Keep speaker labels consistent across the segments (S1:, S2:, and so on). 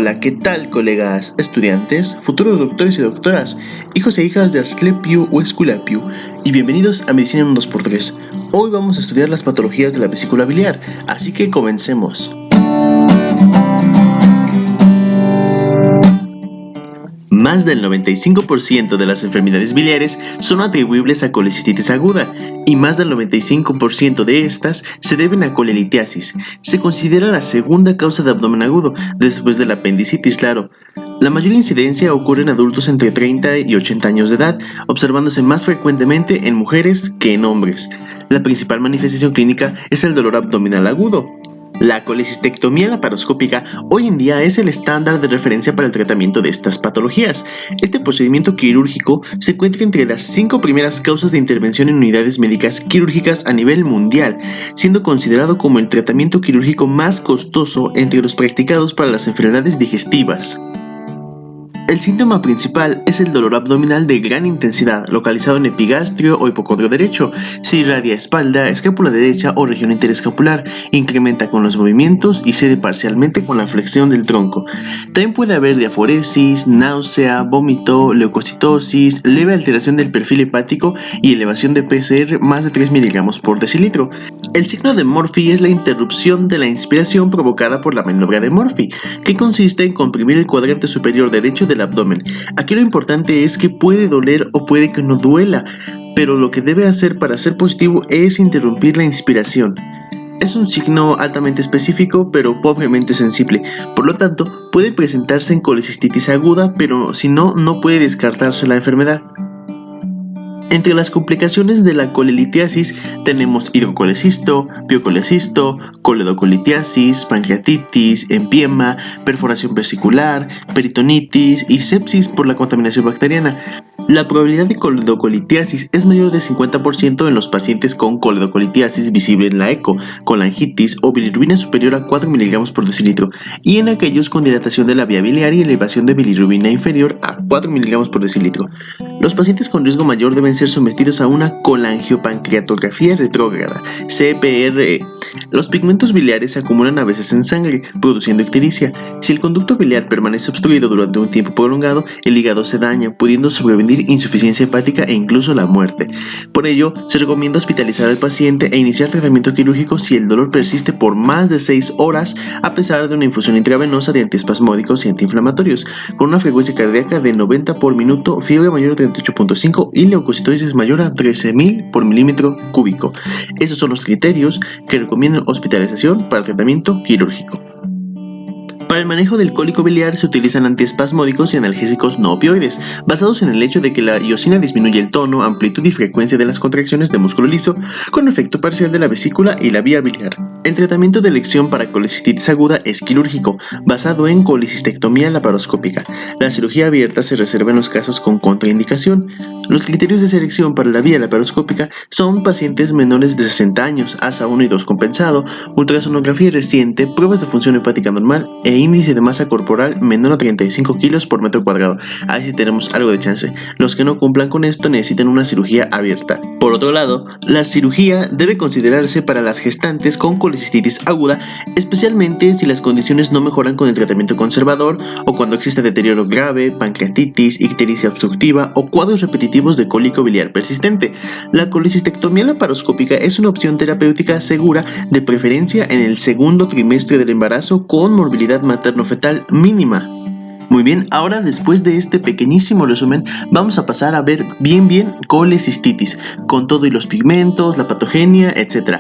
S1: Hola, ¿qué tal, colegas, estudiantes, futuros doctores y doctoras, hijos e hijas de Asclepiu o Esculapiu, y bienvenidos a Medicina en un 2x3. Hoy vamos a estudiar las patologías de la vesícula biliar, así que comencemos. Más del 95% de las enfermedades biliares son atribuibles a colecistitis aguda y más del 95% de estas se deben a colelitiasis. Se considera la segunda causa de abdomen agudo, después de la apendicitis, claro. La mayor incidencia ocurre en adultos entre 30 y 80 años de edad, observándose más frecuentemente en mujeres que en hombres. La principal manifestación clínica es el dolor abdominal agudo. La colecistectomía laparoscópica hoy en día es el estándar de referencia para el tratamiento de estas patologías. Este procedimiento quirúrgico se encuentra entre las 5 primeras causas de intervención en unidades médicas quirúrgicas a nivel mundial, siendo considerado como el tratamiento quirúrgico más costoso entre los practicados para las enfermedades digestivas. El síntoma principal es el dolor abdominal de gran intensidad, localizado en epigastrio o hipocondrio derecho. Se irradia espalda, escápula derecha o región interescapular, incrementa con los movimientos y cede parcialmente con la flexión del tronco. También puede haber diaforesis, náusea, vómito, leucocitosis, leve alteración del perfil hepático y elevación de PCR más de 3 mg por decilitro. El signo de Murphy es la interrupción de la inspiración provocada por la maniobra de Murphy, que consiste en comprimir el cuadrante superior derecho del abdomen. Aquí lo importante es que puede doler o puede que no duela, pero lo que debe hacer para ser positivo es interrumpir la inspiración. Es un signo altamente específico, pero pobremente sensible. Por lo tanto, puede presentarse en colecistitis aguda, pero si no, no puede descartarse la enfermedad. Entre las complicaciones de la colelitiasis tenemos hidrocolecisto, piocolecisto, coledocolitiasis, pancreatitis, empiema, perforación vesicular, peritonitis y sepsis por la contaminación bacteriana. La probabilidad de coledocolitiasis es mayor de 50% en los pacientes con coledocolitiasis visible en la eco, colangitis o bilirrubina superior a 4 mg por decilitro, y en aquellos con dilatación de la vía biliar y elevación de bilirrubina inferior a 4 mg por decilitro. Los pacientes con riesgo mayor deben ser sometidos a una colangiopancreatografía retrógrada, CPRE. Los pigmentos biliares se acumulan a veces en sangre, produciendo ictericia. Si el conducto biliar permanece obstruido durante un tiempo prolongado, el hígado se daña, pudiendo sobrevenir insuficiencia hepática e incluso la muerte. Por ello, se recomienda hospitalizar al paciente e iniciar tratamiento quirúrgico si el dolor persiste por más de 6 horas, a pesar de una infusión intravenosa de antiespasmódicos y antiinflamatorios, con una frecuencia cardíaca de 90 por minuto, fiebre mayor a 38.5 y leucocitosis mayor a 13.000 por milímetro cúbico. Esos son los criterios que recomiendan hospitalización para tratamiento quirúrgico. Para el manejo del cólico biliar se utilizan antiespasmódicos y analgésicos no opioides, basados en el hecho de que la iosina disminuye el tono, amplitud y frecuencia de las contracciones de músculo liso, con efecto parcial de la vesícula y la vía biliar. El tratamiento de elección para colecistitis aguda es quirúrgico, basado en colecistectomía laparoscópica. La cirugía abierta se reserva en los casos con contraindicación. Los criterios de selección para la vía laparoscópica son pacientes menores de 60 años, ASA 1 y 2 compensado, ultrasonografía reciente, pruebas de función hepática normal e índice de masa corporal menor a 35 kilos por metro cuadrado. Ahí sí tenemos algo de chance. Los que no cumplan con esto necesitan una cirugía abierta. Por otro lado, la cirugía debe considerarse para las gestantes con colecistitis aguda, especialmente si las condiciones no mejoran con el tratamiento conservador o cuando existe deterioro grave, pancreatitis, ictericia obstructiva o cuadros repetitivos de cólico biliar persistente. La colecistectomía laparoscópica es una opción terapéutica segura, de preferencia en el segundo trimestre del embarazo con morbilidad materno-fetal mínima. Muy bien, ahora después de este pequeñísimo resumen, vamos a pasar a ver bien colecistitis, con todo y los pigmentos, la patogenia, etc.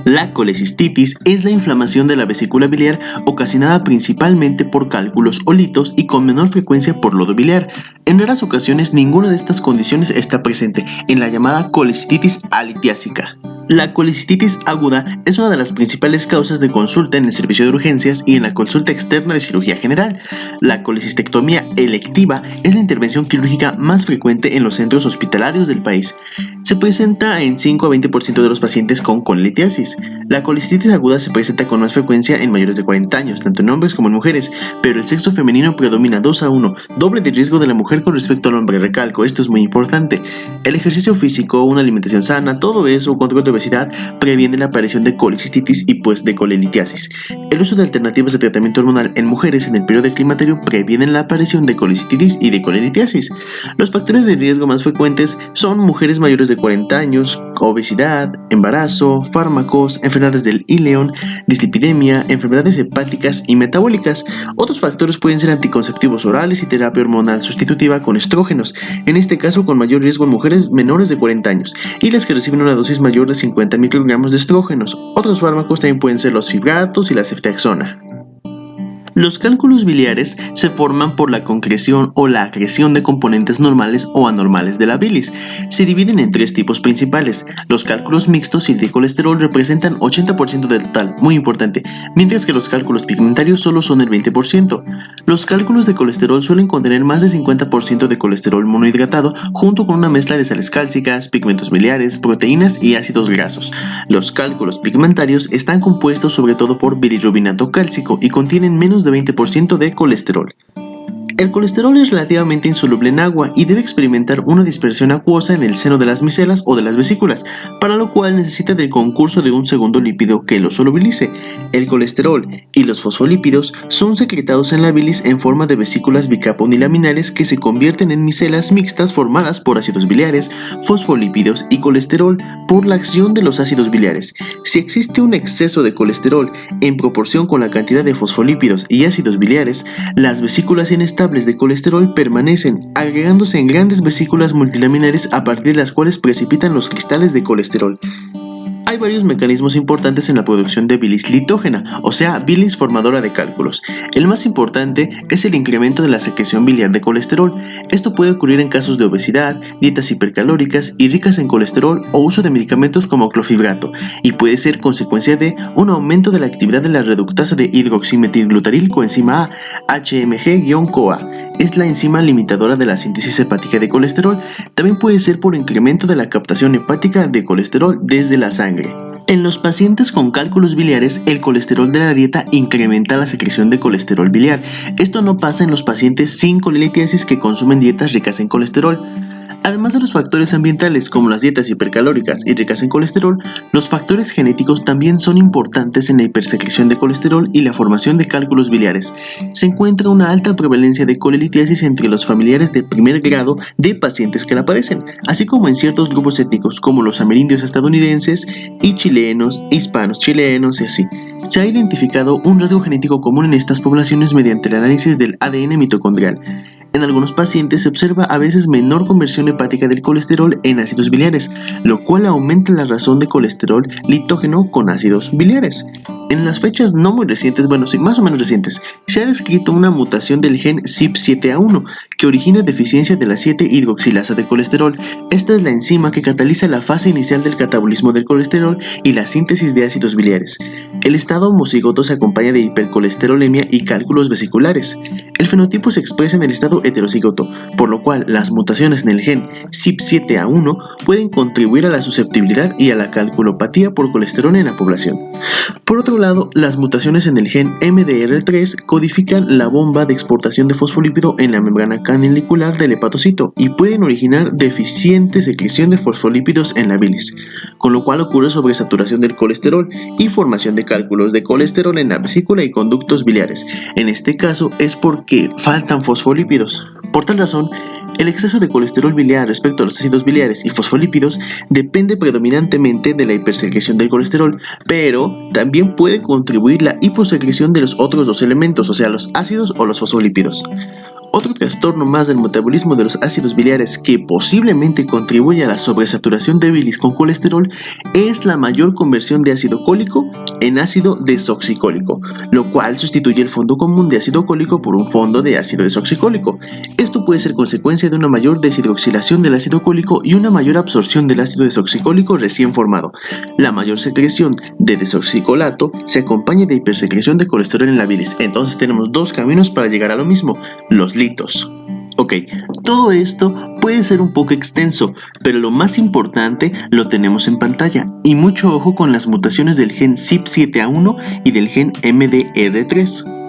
S1: La colecistitis es la inflamación de la vesícula biliar ocasionada principalmente por cálculos o litos y con menor frecuencia por lodo biliar. En raras ocasiones ninguna de estas condiciones está presente en la llamada colecistitis alitiásica. La colecistitis aguda es una de las principales causas de consulta en el servicio de urgencias y en la consulta externa de cirugía general. La colecistectomía electiva es la intervención quirúrgica más frecuente en los centros hospitalarios del país. Se presenta en 5 a 20% de los pacientes con colelitiasis. La colecistitis aguda se presenta con más frecuencia en mayores de 40 años, tanto en hombres como en mujeres, pero el sexo femenino predomina 2-1, doble de riesgo de la mujer con respecto al hombre. Recalco, esto es muy importante. El ejercicio físico, una alimentación sana, todo eso, control de obesidad previene la aparición de colicistitis y de colelitiasis. El uso de alternativas de tratamiento hormonal en mujeres en el periodo del climaterio previenen la aparición de colicistitis y de colelitiasis. Los factores de riesgo más frecuentes son mujeres mayores de 40 años, obesidad, embarazo, fármacos, enfermedades del ileón, dislipidemia, enfermedades hepáticas y metabólicas. Otros factores pueden ser anticonceptivos orales y terapia hormonal sustitutiva con estrógenos, en este caso con mayor riesgo en mujeres menores de 40 años y las que reciben una dosis mayor de 50 microgramos de estrógenos. Otros fármacos también pueden ser los fibratos y la ceftriaxona. Los cálculos biliares se forman por la concreción o la acreción de componentes normales o anormales de la bilis. Se dividen en tres tipos principales. Los cálculos mixtos y de colesterol representan 80% del total, muy importante, mientras que los cálculos pigmentarios solo son el 20%. Los cálculos de colesterol suelen contener más de 50% de colesterol monohidratado junto con una mezcla de sales cálcicas, pigmentos biliares, proteínas y ácidos grasos. Los cálculos pigmentarios están compuestos sobre todo por bilirrubinato cálcico y contienen menos de 20% de colesterol. El colesterol es relativamente insoluble en agua y debe experimentar una dispersión acuosa en el seno de las micelas o de las vesículas, para lo cual necesita del concurso de un segundo lípido que lo solubilice. El colesterol y los fosfolípidos son secretados en la bilis en forma de vesículas bicaponilaminares que se convierten en micelas mixtas formadas por ácidos biliares, fosfolípidos y colesterol por la acción de los ácidos biliares. Si existe un exceso de colesterol en proporción con la cantidad de fosfolípidos y ácidos biliares, las vesículas inestables de colesterol permanecen, agregándose en grandes vesículas multilaminares a partir de las cuales precipitan los cristales de colesterol. Hay varios mecanismos importantes en la producción de bilis litógena, o sea, bilis formadora de cálculos. El más importante es el incremento de la secreción biliar de colesterol. Esto puede ocurrir en casos de obesidad, dietas hipercalóricas y ricas en colesterol o uso de medicamentos como clofhidrato, y puede ser consecuencia de un aumento de la actividad de la reductasa de hidroximetilglutaril coenzima A, HMG-CoA. Es la enzima limitadora de la síntesis hepática de colesterol. También puede ser por incremento de la captación hepática de colesterol desde la sangre. En los pacientes con cálculos biliares, el colesterol de la dieta incrementa la secreción de colesterol biliar. Esto no pasa en los pacientes sin colelitiasis que consumen dietas ricas en colesterol. Además de los factores ambientales como las dietas hipercalóricas y ricas en colesterol, los factores genéticos también son importantes en la hipersecreción de colesterol y la formación de cálculos biliares. Se encuentra una alta prevalencia de colelitiasis entre los familiares de primer grado de pacientes que la padecen, así como en ciertos grupos étnicos como los amerindios estadounidenses y chilenos, hispanos chilenos y así. Se ha identificado un rasgo genético común en estas poblaciones mediante el análisis del ADN mitocondrial. En algunos pacientes se observa a veces menor conversión hepática del colesterol en ácidos biliares, lo cual aumenta la razón de colesterol litógeno con ácidos biliares. En las fechas no muy recientes, más o menos recientes, se ha descrito una mutación del gen CYP7A1 que origina deficiencia de la 7-hidroxilasa de colesterol. Esta es la enzima que cataliza la fase inicial del catabolismo del colesterol y la síntesis de ácidos biliares. El estado homocigoto se acompaña de hipercolesterolemia y cálculos vesiculares. El fenotipo se expresa en el estado heterocigoto, por lo cual las mutaciones en el gen CYP7A1 pueden contribuir a la susceptibilidad y a la calculopatía por colesterol en la población. Por otro lado, las mutaciones en el gen MDR3 codifican la bomba de exportación de fosfolípido en la membrana canalicular del hepatocito y pueden originar deficiente secreción de fosfolípidos en la bilis, con lo cual ocurre sobresaturación del colesterol y formación de cálculos de colesterol en la vesícula y conductos biliares. En este caso es porque faltan fosfolípidos. Por tal razón, el exceso de colesterol biliar respecto a los ácidos biliares y fosfolípidos depende predominantemente de la hipersecreción del colesterol, pero también puede contribuir la hiposecreción de los otros dos elementos, o sea, los ácidos o los fosfolípidos. Otro trastorno más del metabolismo de los ácidos biliares que posiblemente contribuye a la sobresaturación de bilis con colesterol es la mayor conversión de ácido cólico en ácido desoxicólico, lo cual sustituye el fondo común de ácido cólico por un fondo de ácido desoxicólico. Esto puede ser consecuencia de una mayor deshidroxilación del ácido cólico y una mayor absorción del ácido desoxicólico recién formado. La mayor secreción de desoxicolato se acompaña de hipersecreción de colesterol en la bilis. Entonces tenemos dos caminos para llegar a lo mismo, los litos. Ok, todo esto puede ser un poco extenso, pero lo más importante lo tenemos en pantalla. Y mucho ojo con las mutaciones del gen CYP7A1 y del gen MDR3.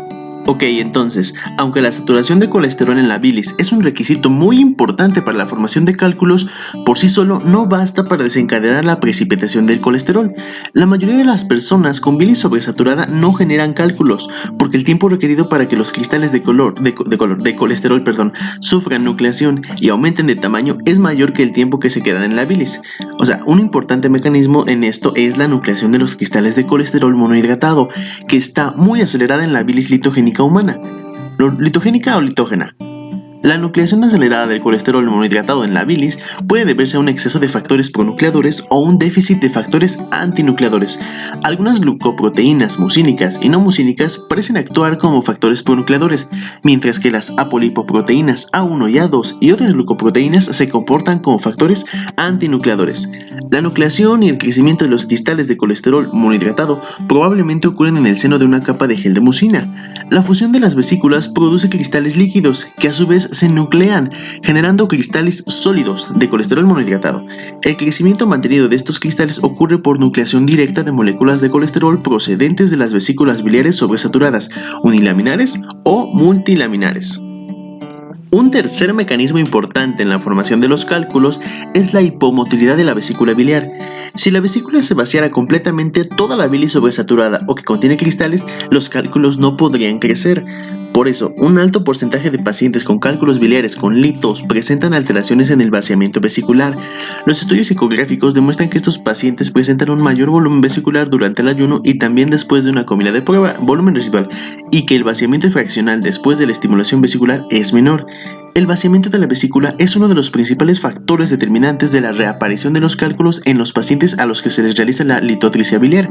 S1: Ok, entonces, aunque la saturación de colesterol en la bilis es un requisito muy importante para la formación de cálculos, por sí solo no basta para desencadenar la precipitación del colesterol. La mayoría de las personas con bilis sobresaturada no generan cálculos, porque el tiempo requerido para que los cristales de colesterol, sufran nucleación y aumenten de tamaño es mayor que el tiempo que se quedan en la bilis. O sea, un importante mecanismo en esto es la nucleación de los cristales de colesterol monohidratado, que está muy acelerada en la bilis litogénica humana. ¿Litogénica o litógena? La nucleación acelerada del colesterol monohidratado en la bilis puede deberse a un exceso de factores pronucleadores o un déficit de factores antinucleadores. Algunas glucoproteínas mucínicas y no mucínicas parecen actuar como factores pronucleadores, mientras que las apolipoproteínas A1 y A2 y otras glucoproteínas se comportan como factores antinucleadores. La nucleación y el crecimiento de los cristales de colesterol monohidratado probablemente ocurren en el seno de una capa de gel de mucina. La fusión de las vesículas produce cristales líquidos que a su vez se nuclean, generando cristales sólidos de colesterol monohidratado. El crecimiento mantenido de estos cristales ocurre por nucleación directa de moléculas de colesterol procedentes de las vesículas biliares sobresaturadas, unilaminares o multilaminares. Un tercer mecanismo importante en la formación de los cálculos es la hipomotilidad de la vesícula biliar. Si la vesícula se vaciara completamente, toda la bilis sobresaturada o que contiene cristales, los cálculos no podrían crecer. Por eso, un alto porcentaje de pacientes con cálculos biliares con litos presentan alteraciones en el vaciamiento vesicular. Los estudios ecográficos demuestran que estos pacientes presentan un mayor volumen vesicular durante el ayuno y también después de una comida de prueba, volumen residual, y que el vaciamiento fraccional después de la estimulación vesicular es menor. El vaciamiento de la vesícula es uno de los principales factores determinantes de la reaparición de los cálculos en los pacientes a los que se les realiza la litotricia biliar.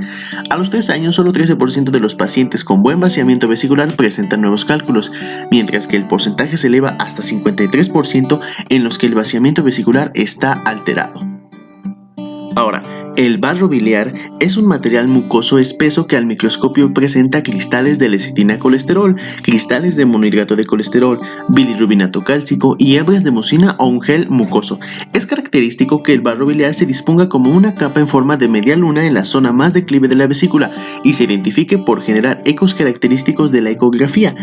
S1: A los 3 años, solo 13% de los pacientes con buen vaciamiento vesicular presentan nuevos cálculos, mientras que el porcentaje se eleva hasta 53% en los que el vaciamiento vesicular está alterado. Ahora, el barro biliar es un material mucoso espeso que al microscopio presenta cristales de lecitina-colesterol, cristales de monohidrato de colesterol, bilirrubinato cálcico y hebras de mucina o un gel mucoso. Es característico que el barro biliar se disponga como una capa en forma de media luna en la zona más declive de la vesícula y se identifique por generar ecos característicos de la ecografía.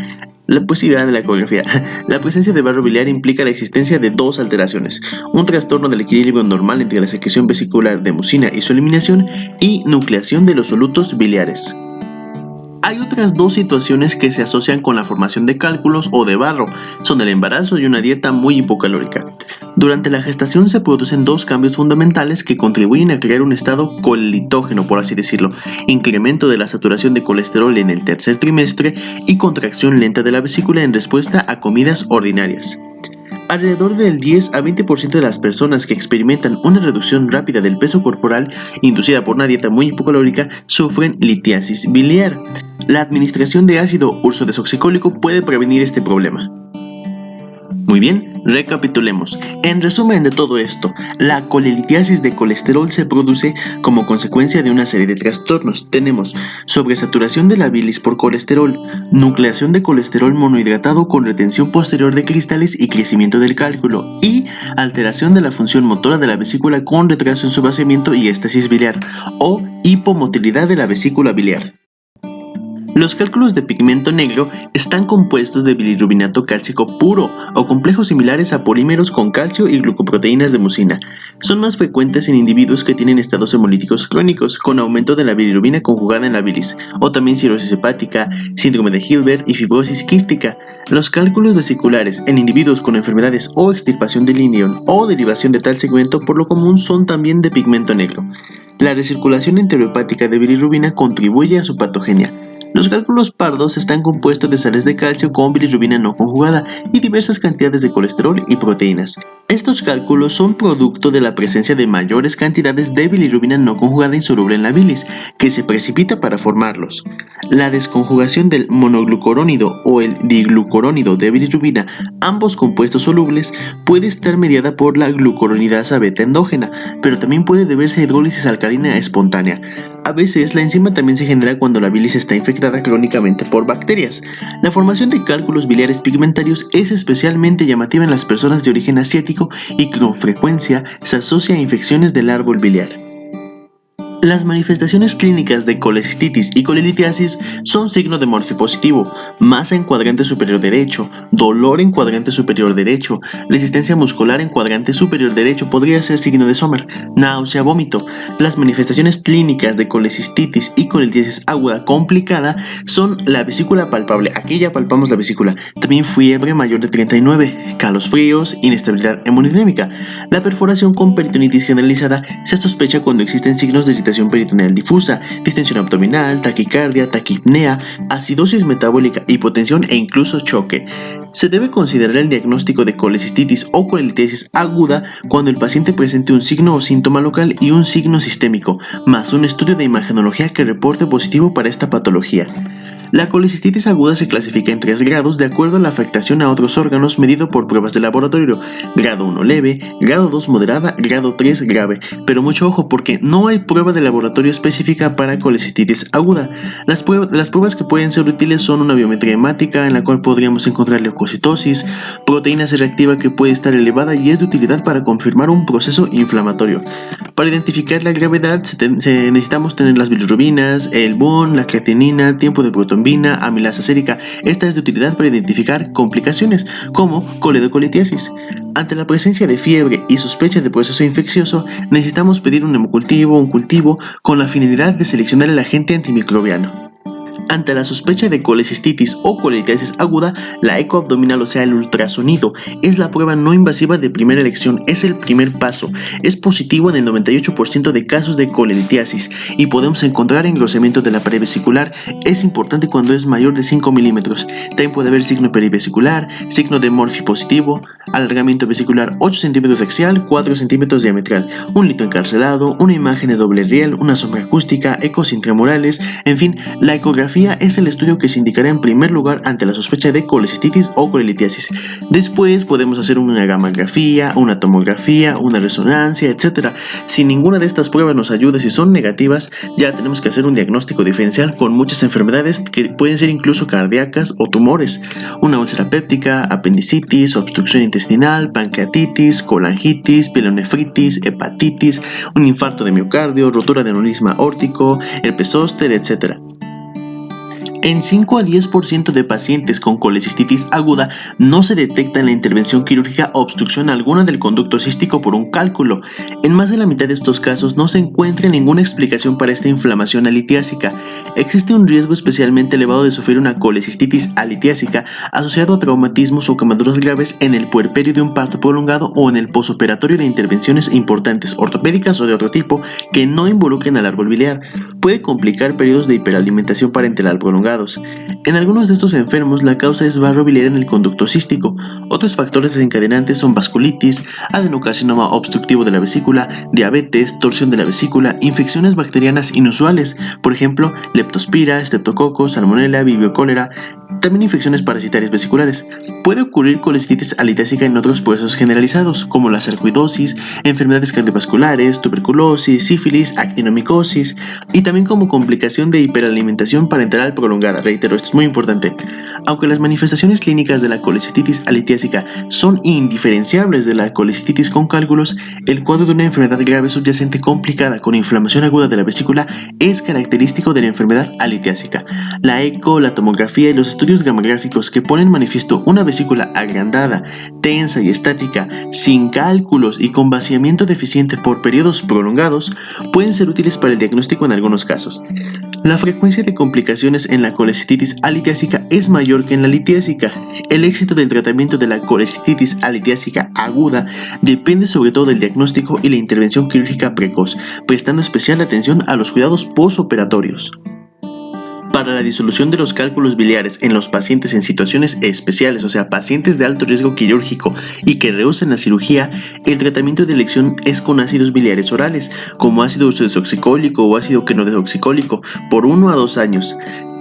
S1: La posibilidad de la ecografía. La presencia de barro biliar implica la existencia de dos alteraciones: un trastorno del equilibrio normal entre la secreción vesicular de mucina y su eliminación, y nucleación de los solutos biliares. Hay otras dos situaciones que se asocian con la formación de cálculos o de barro, son el embarazo y una dieta muy hipocalórica. Durante la gestación se producen dos cambios fundamentales que contribuyen a crear un estado colitógeno, por así decirlo: incremento de la saturación de colesterol en el tercer trimestre y contracción lenta de la vesícula en respuesta a comidas ordinarias. Alrededor del 10 a 20% de las personas que experimentan una reducción rápida del peso corporal inducida por una dieta muy hipocalórica sufren litiasis biliar. La administración de ácido ursodesoxicólico puede prevenir este problema. Muy bien, recapitulemos. En resumen de todo esto, la colelitiasis de colesterol se produce como consecuencia de una serie de trastornos. Tenemos sobresaturación de la bilis por colesterol, nucleación de colesterol monohidratado con retención posterior de cristales y crecimiento del cálculo, y alteración de la función motora de la vesícula con retraso en su vaciamiento y éstasis biliar, o hipomotilidad de la vesícula biliar. Los cálculos de pigmento negro están compuestos de bilirrubinato cálcico puro o complejos similares a polímeros con calcio y glucoproteínas de mucina. Son más frecuentes en individuos que tienen estados hemolíticos crónicos con aumento de la bilirrubina conjugada en la bilis, o también cirrosis hepática, síndrome de Hilbert y fibrosis quística. Los cálculos vesiculares en individuos con enfermedades o extirpación del ilion o derivación de tal segmento por lo común son también de pigmento negro. La recirculación enterohepática de bilirrubina contribuye a su patogenia. Los cálculos pardos están compuestos de sales de calcio con bilirrubina no conjugada y diversas cantidades de colesterol y proteínas. Estos cálculos son producto de la presencia de mayores cantidades de bilirrubina no conjugada insoluble en la bilis, que se precipita para formarlos. La desconjugación del monoglucurónido o el diglucurónido de bilirrubina, ambos compuestos solubles, puede estar mediada por la glucuronidasa beta endógena, pero también puede deberse a hidrólisis alcalina espontánea. A veces la enzima también se genera cuando la bilis está infectada crónicamente por bacterias. La formación de cálculos biliares pigmentarios es especialmente llamativa en las personas de origen asiático y con frecuencia se asocia a infecciones del árbol biliar. Las manifestaciones clínicas de colecistitis y colelitiasis son signo de Murphy positivo, masa en cuadrante superior derecho, dolor en cuadrante superior derecho, resistencia muscular en cuadrante superior derecho podría ser signo de Sommer, náusea, vómito. Las manifestaciones clínicas de colecistitis y colelitiasis aguda complicada son la vesícula palpable, aquí ya palpamos la vesícula, también fiebre mayor de 39, calosfríos, inestabilidad hemodinámica. La perforación con peritonitis generalizada se sospecha cuando existen signos de irritación peritoneal difusa, distensión abdominal, taquicardia, taquipnea, acidosis metabólica, hipotensión e incluso choque. Se debe considerar el diagnóstico de colecistitis o colelitiasis aguda cuando el paciente presente un signo o síntoma local y un signo sistémico, más un estudio de imagenología que reporte positivo para esta patología. La colecistitis aguda se clasifica en 3 grados de acuerdo a la afectación a otros órganos medido por pruebas de laboratorio, grado 1 leve, grado 2 moderada, grado 3 grave, pero mucho ojo porque no hay prueba de laboratorio específica para colecistitis aguda. Las pruebas que pueden ser útiles son una biometría hemática en la cual podríamos encontrar leucocitosis, proteína C reactiva que puede estar elevada y es de utilidad para confirmar un proceso inflamatorio. Para identificar la gravedad necesitamos tener las bilirrubinas, el BUN, la creatinina, tiempo de protonvina, amilasa sérica. Esta es de utilidad para identificar complicaciones como coledocolitiasis. Ante la presencia de fiebre y sospecha de proceso infeccioso, necesitamos pedir un hemocultivo o un cultivo con la finalidad de seleccionar el agente antimicrobiano. Ante la sospecha de colecistitis o colelitiasis aguda, la eco abdominal, o sea, el ultrasonido, es la prueba no invasiva de primera elección, es el primer paso. Es positivo en el 98% de casos de colelitiasis y podemos encontrar engrosamiento de la pared vesicular. Es importante cuando es mayor de 5 milímetros. También puede haber signo perivesicular, signo de Murphy positivo, alargamiento vesicular 8 centímetros axial, 4 centímetros diametral, un lito encarcelado, una imagen de doble riel, una sombra acústica, ecos intramurales, en fin, la ecografía es el estudio que se indicará en primer lugar ante la sospecha de colecistitis o colelitiasis. Después podemos hacer una gammagrafía, una tomografía, una resonancia, etc. Si ninguna de estas pruebas nos ayuda, si son negativas, ya tenemos que hacer un diagnóstico diferencial con muchas enfermedades que pueden ser incluso cardíacas o tumores. Una úlcera péptica, apendicitis, obstrucción intestinal, pancreatitis, colangitis, pielonefritis, hepatitis, un infarto de miocardio, rotura de aneurisma aórtico, herpes zóster, etc. En 5 a 10% de pacientes con colecistitis aguda no se detecta en la intervención quirúrgica obstrucción alguna del conducto cístico por un cálculo. En más de la mitad de estos casos no se encuentra ninguna explicación para esta inflamación alitiásica. Existe un riesgo especialmente elevado de sufrir una colecistitis alitiásica asociado a traumatismos o quemaduras graves en el puerperio de un parto prolongado o en el posoperatorio de intervenciones importantes ortopédicas o de otro tipo que no involucren al árbol biliar. Puede complicar periodos de hiperalimentación parenteral prolongada. En algunos de estos enfermos la causa es barro biliar en el conducto cístico. Otros factores desencadenantes son vasculitis, adenocarcinoma obstructivo de la vesícula, diabetes, torsión de la vesícula, infecciones bacterianas inusuales, por ejemplo, leptospira, streptococcus, salmonella, vibrio cólera, también infecciones parasitarias vesiculares. Puede ocurrir colecistitis alitiásica en otros procesos generalizados, como la sarcoidosis, enfermedades cardiovasculares, tuberculosis, sífilis, actinomicosis, y también como complicación de hiperalimentación parenteral prolongada. Reitero, esto es muy importante. Aunque las manifestaciones clínicas de la colecistitis alitiásica son indiferenciables de la colecistitis con cálculos, el cuadro de una enfermedad grave subyacente complicada con inflamación aguda de la vesícula es característico de la enfermedad alitiásica. La eco, la tomografía y los estudios gamagráficos que ponen manifiesto una vesícula agrandada, tensa y estática, sin cálculos y con vaciamiento deficiente por periodos prolongados, pueden ser útiles para el diagnóstico en algunos casos. La frecuencia de complicaciones en la colecistitis alitiásica es mayor que en la litiásica. El éxito del tratamiento de la colecistitis alitiásica aguda depende sobre todo del diagnóstico y la intervención quirúrgica precoz, prestando especial atención a los cuidados postoperatorios. Para la disolución de los cálculos biliares en los pacientes en situaciones especiales, o sea, pacientes de alto riesgo quirúrgico y que rehusan la cirugía, el tratamiento de elección es con ácidos biliares orales, como ácido ursodesoxicólico o ácido quenodesoxicólico, por 1 a 2 años.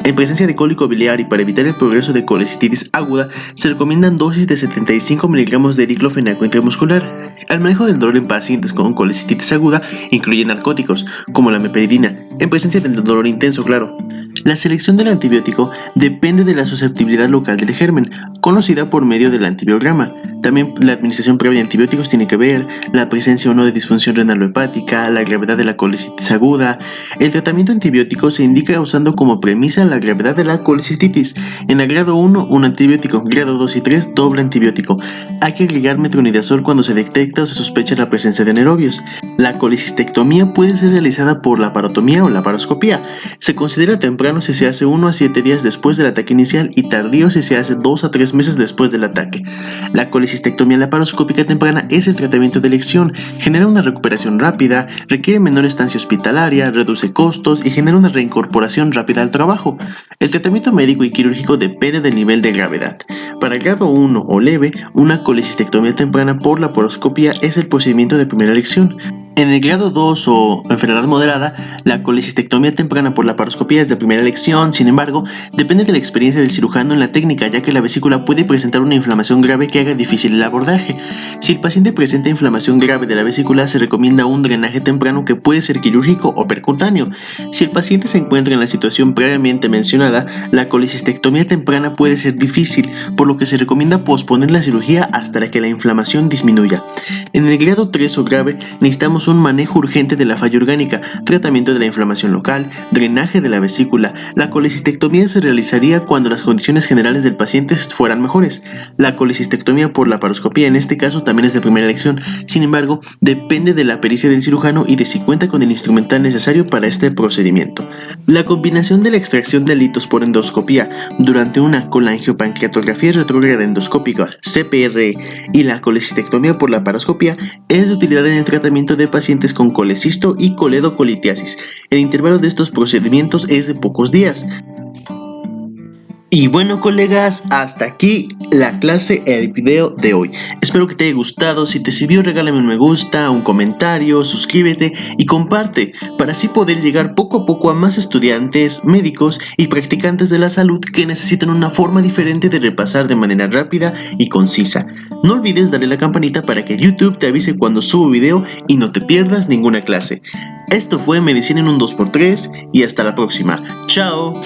S1: En presencia de cólico biliar y para evitar el progreso de colecistitis aguda, se recomiendan dosis de 75 mg de diclofenaco intramuscular. El manejo del dolor en pacientes con colecistitis aguda incluye narcóticos, como la meperidina, en presencia del dolor intenso, claro. La selección del antibiótico depende de la susceptibilidad local del germen, conocida por medio del antibiograma. También la administración previa de antibióticos tiene que ver, la presencia o no de disfunción renal o hepática, la gravedad de la colecistitis aguda. El tratamiento antibiótico se indica usando como premisa la gravedad de la colecistitis. En el grado 1, un antibiótico, grado 2 y 3, doble antibiótico. Hay que agregar metronidazol cuando se detecta o se sospecha la presencia de anaerobios. La colecistectomía puede ser realizada por laparotomía o laparoscopía. Se considera temprano si se hace 1 a 7 días después del ataque inicial y tardío si se hace 2 a 3 meses después del ataque. La colecistectomía laparoscópica temprana es el tratamiento de elección, genera una recuperación rápida, requiere menor estancia hospitalaria, reduce costos y genera una reincorporación rápida al trabajo. El tratamiento médico y quirúrgico depende del nivel de gravedad. Para el grado 1 o leve, una colecistectomía temprana por laparoscopía es el procedimiento de primera elección. En el grado 2 o enfermedad moderada, la colecistectomía temprana por laparoscopía es de primera elección. Sin embargo, depende de la experiencia del cirujano en la técnica, ya que la vesícula puede presentar una inflamación grave que haga difícil el abordaje. Si el paciente presenta inflamación grave de la vesícula, se recomienda un drenaje temprano que puede ser quirúrgico o percutáneo. Si el paciente se encuentra en la situación previamente mencionada, la colecistectomía temprana puede ser difícil, por lo que se recomienda posponer la cirugía hasta que la inflamación disminuya. En el grado 3 o grave, necesitamos un manejo urgente de la falla orgánica, tratamiento de la inflamación local, drenaje de la vesícula. La colecistectomía se realizaría cuando las condiciones generales del paciente fueran mejores. La colecistectomía por laparoscopía en este caso también es de primera elección. Sin embargo, depende de la pericia del cirujano y de si cuenta con el instrumental necesario para este procedimiento. La combinación de la extracción de litos por endoscopía durante una colangiopancreatografía retrógrada endoscópica (CPRE) y la colecistectomía por laparoscopía es de utilidad en el tratamiento de pacientes con colecisto y coledocolitiasis. El intervalo de estos procedimientos es de pocos días. Y bueno, colegas, hasta aquí la clase, el video de hoy. Espero que te haya gustado. Si te sirvió, regálame un me gusta, un comentario, suscríbete y comparte para así poder llegar poco a poco a más estudiantes, médicos y practicantes de la salud que necesitan una forma diferente de repasar de manera rápida y concisa. No olvides darle a la campanita para que YouTube te avise cuando subo video y no te pierdas ninguna clase. Esto fue Medicina en un 2x3 y hasta la próxima. ¡Chao!